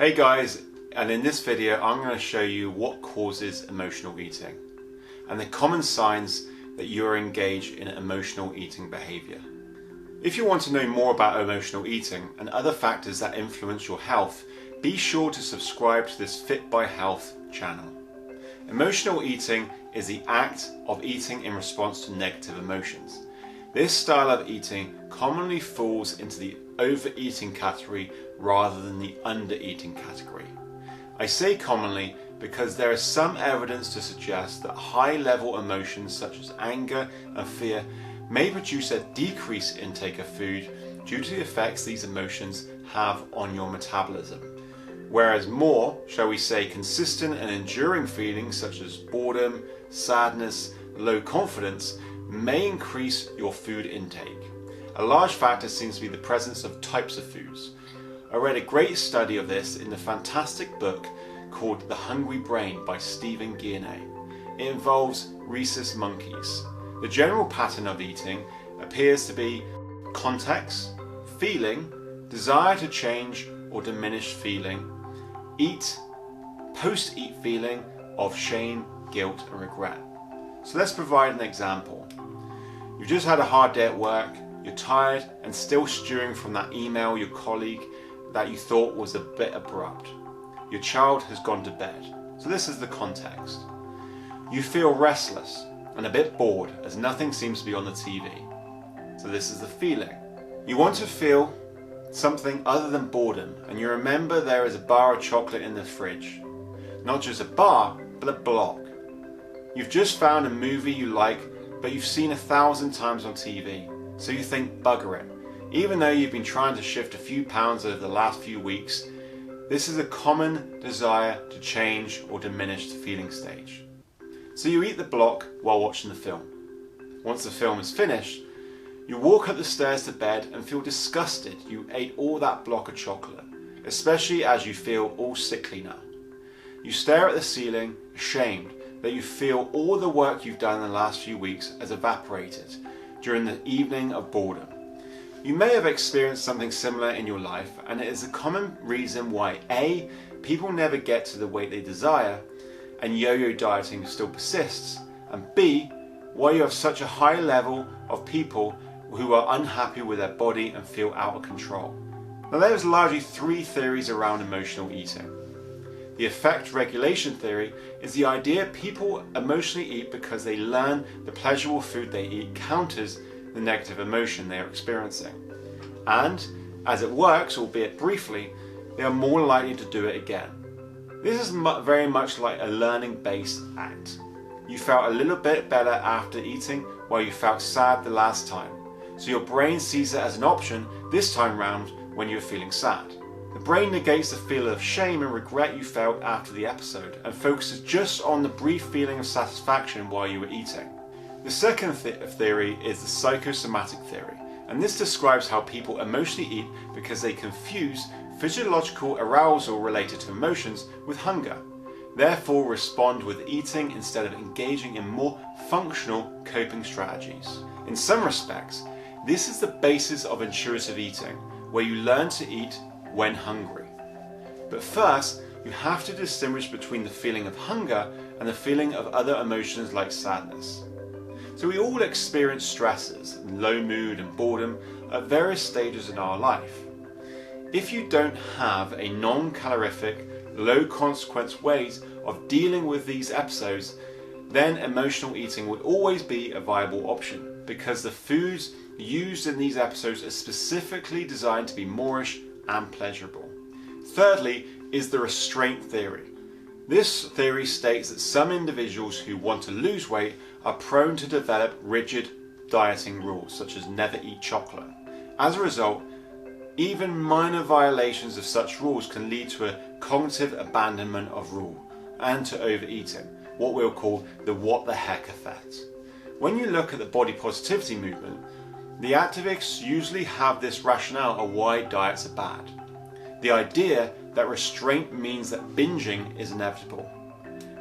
Hey guys, and in this video I'm going to show you what causes emotional eating and the common signs that you are engaged in emotional eating behavior. If you want to know more about emotional eating and other factors that influence your health, be sure to subscribe to this Fit by Health channel. Emotional eating is the act of eating in response to negative emotions. This style of eating commonly falls into the overeating category rather than the undereating category. I say commonly because there is some evidence to suggest that high-level emotions such as anger and fear may produce a decreased intake of food due to the effects these emotions have on your metabolism. Whereas more, shall we say, consistent and enduring feelings such as boredom, sadness, low confidence may increase your food intake. A large factor seems to be the presence of types of foods. I read a great study of this in the fantastic book called The Hungry Brain by Stephen Guyenet. It involves rhesus monkeys. The general pattern of eating appears to be context, feeling, desire to change or diminish feeling, eat, post-eat feeling of shame, guilt and regret. So let's provide an example. You've just had a hard day at work, you're tired and still stewing from that email your colleague that you thought was a bit abrupt. Your child has gone to bed. So this is the context. You feel restless and a bit bored as nothing seems to be on the TV. So this is the feeling. You want to feel something other than boredom and you remember there is a bar of chocolate in the fridge. Not just a bar, but a block. You've just found a movie you like but you've seen 1,000 times on TV. So you think, bugger it. Even though you've been trying to shift a few pounds over the last few weeks, this is a common desire to change or diminish the feeling stage. So you eat the block while watching the film. Once the film is finished, you walk up the stairs to bed and feel disgusted you ate all that block of chocolate, especially as you feel all sickly now. You stare at the ceiling, ashamed that you feel all the work you've done in the last few weeks has evaporated during the evening of boredom. You may have experienced something similar in your life, and it is a common reason why A, people never get to the weight they desire and yo-yo dieting still persists, and B, why you have such a high level of people who are unhappy with their body and feel out of control. Now there's largely three theories around emotional eating. The affect regulation theory is the idea people emotionally eat because they learn the pleasurable food they eat counters the negative emotion they are experiencing. And as it works, albeit briefly, they are more likely to do it again. This is very much like a learning-based act. You felt a little bit better after eating while you felt sad the last time. So your brain sees it as an option this time round when you're feeling sad. The brain negates the feeling of shame and regret you felt after the episode and focuses just on the brief feeling of satisfaction while you were eating. The second theory is the Psychosomatic Theory, and this describes how people emotionally eat because they confuse physiological arousal related to emotions with hunger, therefore respond with eating instead of engaging in more functional coping strategies. In some respects, this is the basis of intuitive eating, where you learn to eat when hungry. But first, you have to distinguish between the feeling of hunger and the feeling of other emotions like sadness. So we all experience stresses, low mood and boredom at various stages in our life. If you don't have a non-calorific, low-consequence ways of dealing with these episodes, then emotional eating would always be a viable option because the foods used in these episodes are specifically designed to be moreish and pleasurable. Thirdly is the Restraint Theory. This theory states that some individuals who want to lose weight are prone to develop rigid dieting rules, such as never eat chocolate. As a result, even minor violations of such rules can lead to a cognitive abandonment of rule and to overeating, what we'll call the what the heck effect. When you look at the body positivity movement, the activists usually have this rationale of why diets are bad. The idea that restraint means that binging is inevitable.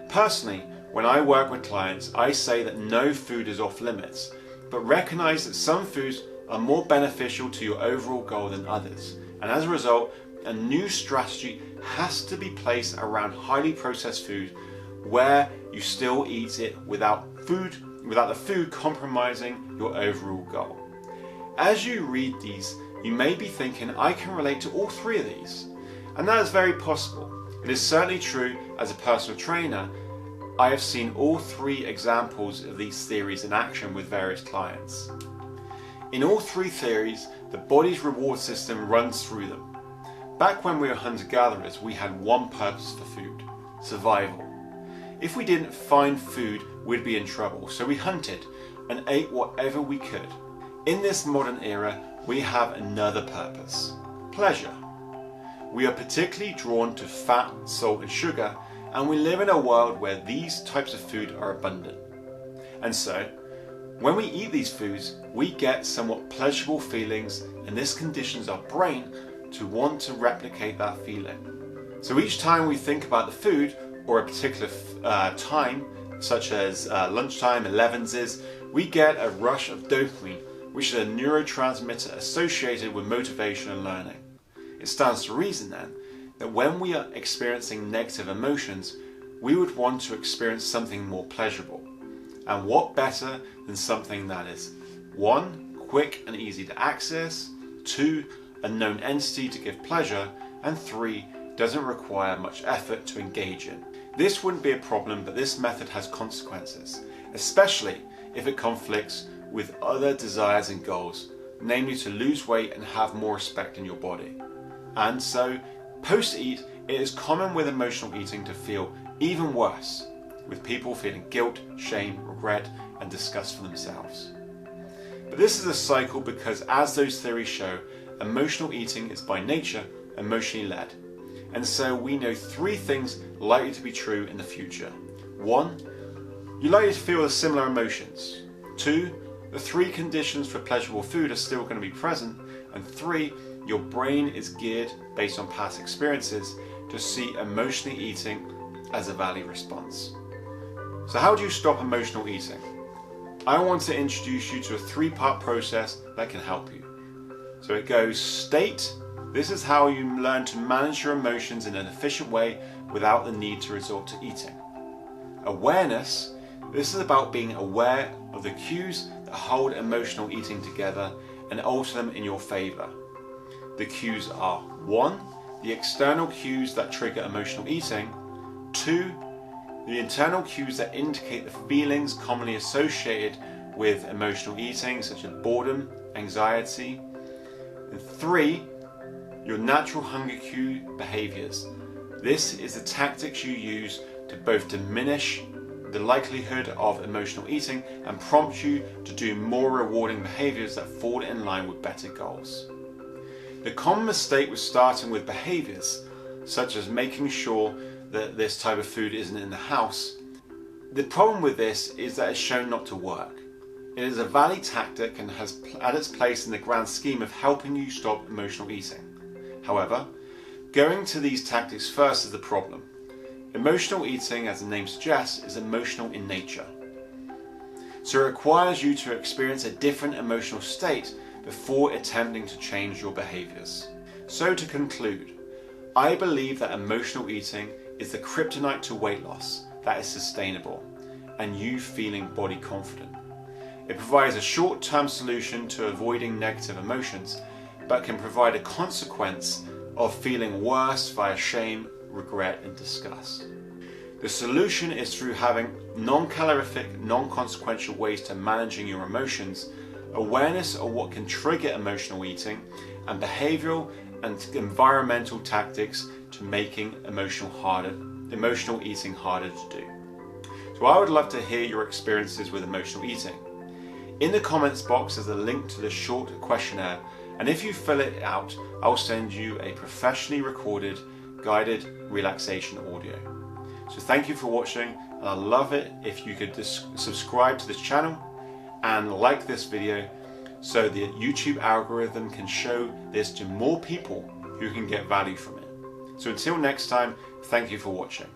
Personally, when I work with clients, I say that no food is off limits, but recognize that some foods are more beneficial to your overall goal than others, and as a result, a new strategy has to be placed around highly processed food where you still eat it without the food compromising your overall goal. As you read these, you may be thinking, I can relate to all three of these. And that is very possible. It is certainly true as a personal trainer. I have seen all three examples of these theories in action with various clients. In all three theories, the body's reward system runs through them. Back when we were hunter-gatherers, we had one purpose for food: survival. If we didn't find food, we'd be in trouble, so we hunted and ate whatever we could. In this modern era, we have another purpose: pleasure. We are particularly drawn to fat, salt and sugar, and we live in a world where these types of food are abundant. And so, when we eat these foods, we get somewhat pleasurable feelings, and this conditions our brain to want to replicate that feeling. So each time we think about the food, or a particular time, such as lunchtime, 11s, we get a rush of dopamine, which is a neurotransmitter associated with motivation and learning. It stands to reason then that when we are experiencing negative emotions, we would want to experience something more pleasurable. And what better than something that is 1. Quick and easy to access, 2. A known entity to give pleasure, and 3. Doesn't require much effort to engage in. This wouldn't be a problem, but this method has consequences, especially if it conflicts with other desires and goals, namely to lose weight and have more respect in your body. And so, post-eat, it is common with emotional eating to feel even worse, with people feeling guilt, shame, regret, and disgust for themselves. But this is a cycle because, as those theories show, emotional eating is by nature emotionally led. And so we know 3 things likely to be true in the future. 1. You're likely to feel similar emotions. 2. The 3 conditions for pleasurable food are still going to be present. And 3. Your brain is geared, based on past experiences, to see emotionally eating as a valid response. So how do you stop emotional eating? I want to introduce you to a 3-part process that can help you. So it goes: state. This is how you learn to manage your emotions in an efficient way without the need to resort to eating. Awareness. This is about being aware of the cues that hold emotional eating together and alter them in your favor. The cues are: 1. The external cues that trigger emotional eating. 2. The internal cues that indicate the feelings commonly associated with emotional eating, such as boredom, anxiety. And 3. Your natural hunger cue behaviors. This is the tactics you use to both diminish the likelihood of emotional eating and prompt you to do more rewarding behaviors that fall in line with better goals. The common mistake with starting with behaviors, such as making sure that this type of food isn't in the house, the problem with this is that it's shown not to work. It is a valid tactic and has at its place in the grand scheme of helping you stop emotional eating. However, going to these tactics first is the problem. Emotional eating, as the name suggests, is emotional in nature. So it requires you to experience a different emotional state before attempting to change your behaviors. So to conclude, I believe that emotional eating is the kryptonite to weight loss that is sustainable and you feeling body confident. It provides a short-term solution to avoiding negative emotions, but can provide a consequence of feeling worse via shame, regret and disgust. The solution is through having non-calorific, non-consequential ways to managing your emotions, awareness of what can trigger emotional eating, and behavioral and environmental tactics to making emotional eating harder to do. So I would love to hear your experiences with emotional eating. In the comments box there's a link to the short questionnaire, and if you fill it out, I'll send you a professionally recorded guided relaxation audio. So thank you for watching, and I'd love it if you could subscribe to this channel and like this video so the YouTube algorithm can show this to more people who can get value from it. So until next time, thank you for watching.